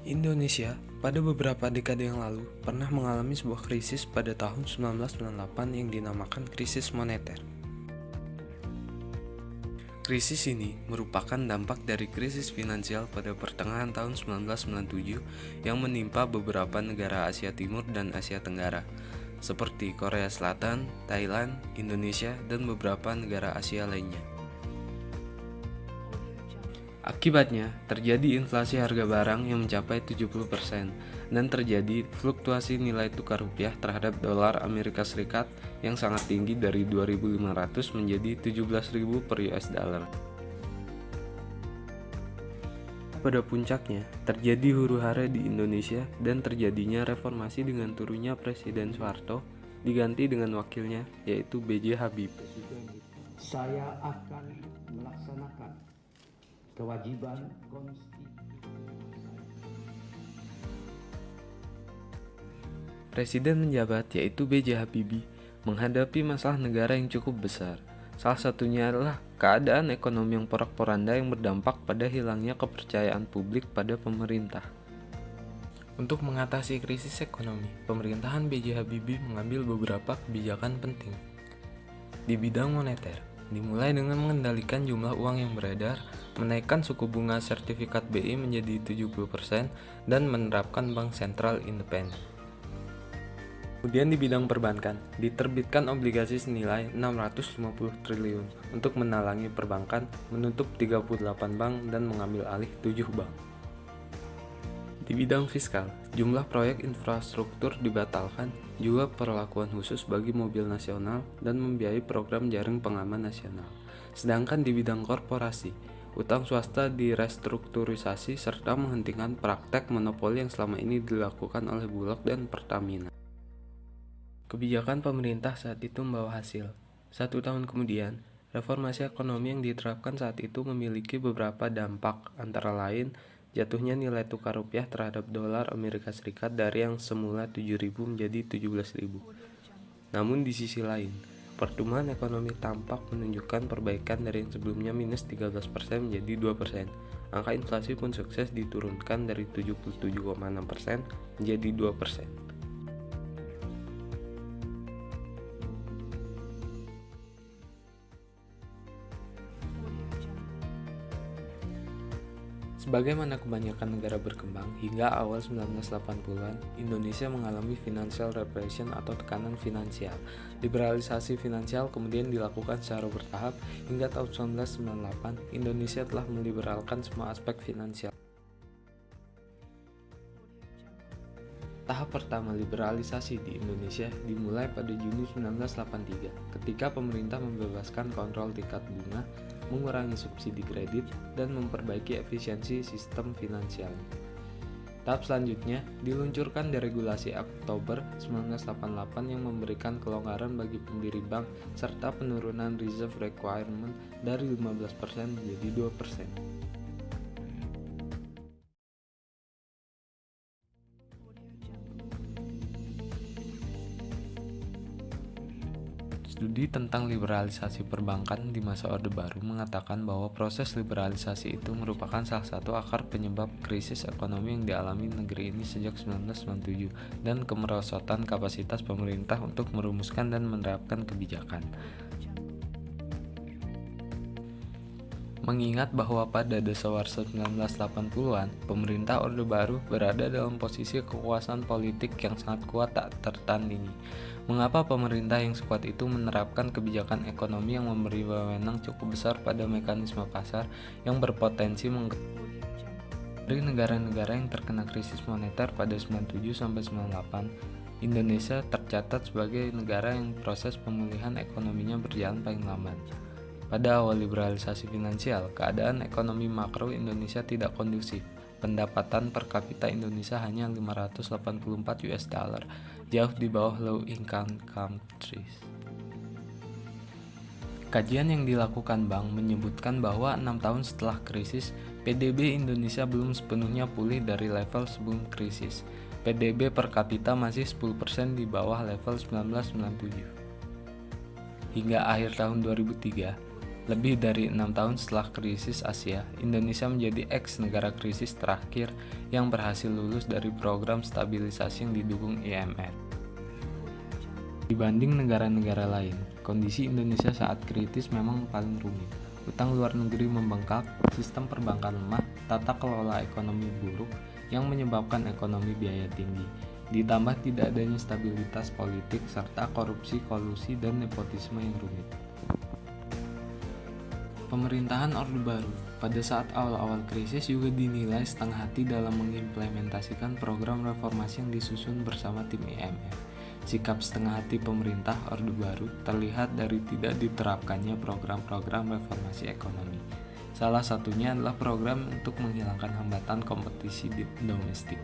Indonesia pada beberapa dekade yang lalu pernah mengalami sebuah krisis pada tahun 1998 yang dinamakan krisis moneter. Krisis ini merupakan dampak dari krisis finansial pada pertengahan tahun 1997 yang menimpa beberapa negara Asia Timur dan Asia Tenggara, seperti Korea Selatan, Thailand, Indonesia, dan beberapa negara Asia lainnya. Akibatnya, terjadi inflasi harga barang yang mencapai 70% dan terjadi fluktuasi nilai tukar rupiah terhadap dolar Amerika Serikat yang sangat tinggi dari 2.500 menjadi 17.000 per US dollar. Pada puncaknya, terjadi huru-hara di Indonesia dan terjadinya reformasi dengan turunnya Presiden Soeharto diganti dengan wakilnya yaitu B.J. Habibie. Saya akan melaksanakan kewajiban konstitusi. Presiden menjabat yaitu B.J. Habibie menghadapi masalah negara yang cukup besar. Salah satunya adalah keadaan ekonomi yang porak-poranda yang berdampak pada hilangnya kepercayaan publik pada pemerintah. Untuk mengatasi krisis ekonomi, pemerintahan B.J. Habibie mengambil beberapa kebijakan penting. Di bidang moneter, dimulai dengan mengendalikan jumlah uang yang beredar, menaikkan suku bunga sertifikat BI menjadi 70% dan menerapkan bank sentral independen. Kemudian di bidang perbankan, diterbitkan obligasi senilai 650 triliun untuk menalangi perbankan, menutup 38 bank dan mengambil alih 7 bank. Di bidang fiskal, jumlah proyek infrastruktur dibatalkan, juga perlakuan khusus bagi mobil nasional dan membiayai program jaring pengaman nasional. Sedangkan di bidang korporasi, utang swasta direstrukturisasi serta menghentikan praktek monopoli yang selama ini dilakukan oleh Bulog dan Pertamina. Kebijakan pemerintah saat itu membawa hasil. 1 tahun kemudian, reformasi ekonomi yang diterapkan saat itu memiliki beberapa dampak, antara lain jatuhnya nilai tukar rupiah terhadap dolar Amerika Serikat dari yang semula 7.000 menjadi 17.000. Namun di sisi lain, pertumbuhan ekonomi tampak menunjukkan perbaikan dari yang sebelumnya minus 13% menjadi 2%. Angka inflasi pun sukses diturunkan dari 77,6% menjadi 2%. Sebagaimana kebanyakan negara berkembang, hingga awal 1980-an, Indonesia mengalami financial repression atau tekanan finansial. Liberalisasi finansial kemudian dilakukan secara bertahap, hingga tahun 1998, Indonesia telah meliberalkan semua aspek finansial. Tahap pertama liberalisasi di Indonesia dimulai pada Juni 1983 ketika pemerintah membebaskan kontrol tingkat bunga, mengurangi subsidi kredit, dan memperbaiki efisiensi sistem finansial. Tahap selanjutnya diluncurkan deregulasi Oktober 1988 yang memberikan kelonggaran bagi pendiri bank serta penurunan reserve requirement dari 15% menjadi 2%. Studi tentang liberalisasi perbankan di masa Orde Baru mengatakan bahwa proses liberalisasi itu merupakan salah satu akar penyebab krisis ekonomi yang dialami negeri ini sejak 1997 dan kemerosotan kapasitas pemerintah untuk merumuskan dan menerapkan kebijakan. Mengingat bahwa pada dasawarsa 1980-an, pemerintah Orde Baru berada dalam posisi kekuasaan politik yang sangat kuat tak tertandingi. Mengapa pemerintah yang sekuat itu menerapkan kebijakan ekonomi yang memberi wewenang cukup besar pada mekanisme pasar yang berpotensi dari negara-negara yang terkena krisis moneter pada 97-98, Indonesia tercatat sebagai negara yang proses pemulihan ekonominya berjalan paling lambat. Pada awal liberalisasi finansial, keadaan ekonomi makro Indonesia tidak kondusif. Pendapatan per kapita Indonesia hanya 584 US dollar, jauh di bawah low income countries. Kajian yang dilakukan bank menyebutkan bahwa 6 tahun setelah krisis, PDB Indonesia belum sepenuhnya pulih dari level sebelum krisis. PDB per kapita masih 10% di bawah level 1997. Hingga akhir tahun 2003, Lebih dari 6 tahun setelah krisis Asia, Indonesia menjadi ex-negara krisis terakhir yang berhasil lulus dari program stabilisasi yang didukung IMF. Dibanding negara-negara lain, kondisi Indonesia saat kritis memang paling rumit. Utang luar negeri membengkak, sistem perbankan lemah, tata kelola ekonomi buruk yang menyebabkan ekonomi biaya tinggi, ditambah tidak adanya stabilitas politik serta korupsi, kolusi, dan nepotisme yang rumit. Pemerintahan Orde Baru pada saat awal-awal krisis juga dinilai setengah hati dalam mengimplementasikan program reformasi yang disusun bersama tim IMF. Sikap setengah hati pemerintah Orde Baru terlihat dari tidak diterapkannya program-program reformasi ekonomi. Salah satunya adalah program untuk menghilangkan hambatan kompetisi domestik.